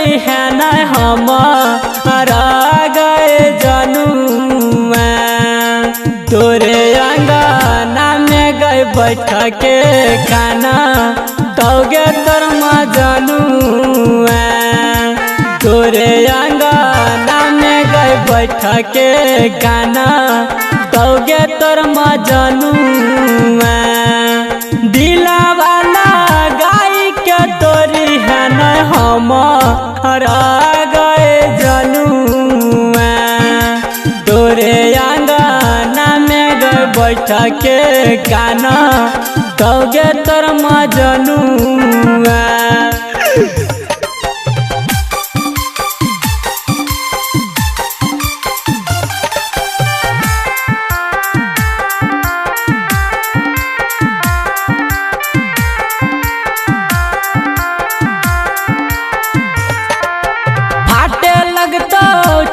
तोरी है न हम गए जनुआ तोरे अंगना में गए बैठ के खाना तौगे तोर मजनुआ तोरे अंगना में गए बैठ के गाना तौगे तोर मजनुआ दिला वाला गाय के तोरी है न हम गए जनुआ तोरे अंगना में गए बैठ के गाना तौगे तोर मजनुआ।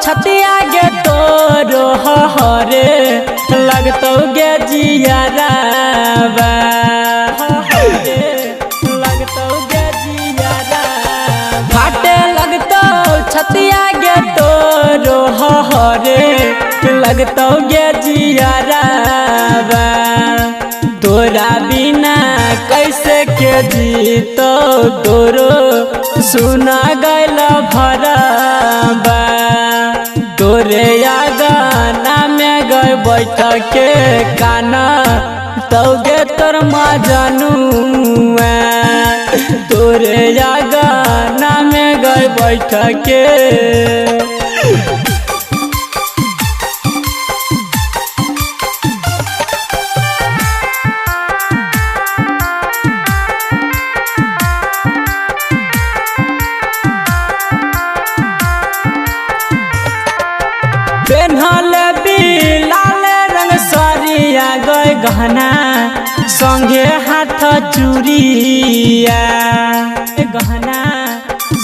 छतिया गे तोरो हरे लगतो गे जियाराबा लगतो गे जियारा फाटे लगतो छतिया गे तोरो हरे लगतो गे जियाराबा तोरा बिना कैसे के जीतो तोरो सुना गैल भराबा तोरे गाना में गए बैठ के गाना तौगे तोर मजनुआ तोरे गाना में गए बैठ के पेन्हल बिलाल रंग सरिया गए गहना संगे हाथ चूड़िया गहना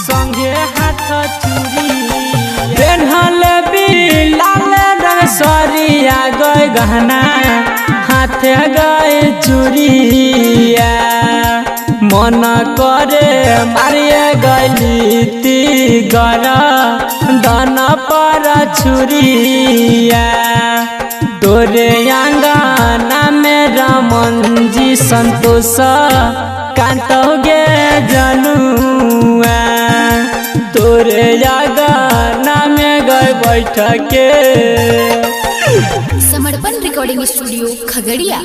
संगे हाथ चूड़िया पेन्हल बिलाल रंग सरिया गए गहना हाथ गए चूड़िया मन करे मारिए गली ती गरा दन पर छुरिया तोरे अंगना में रमन जी संतोष कांतोगे जनुआ तोरे अंगना में गए बैठ के। समर्पण रिकॉर्डिंग स्टूडियो खगड़िया।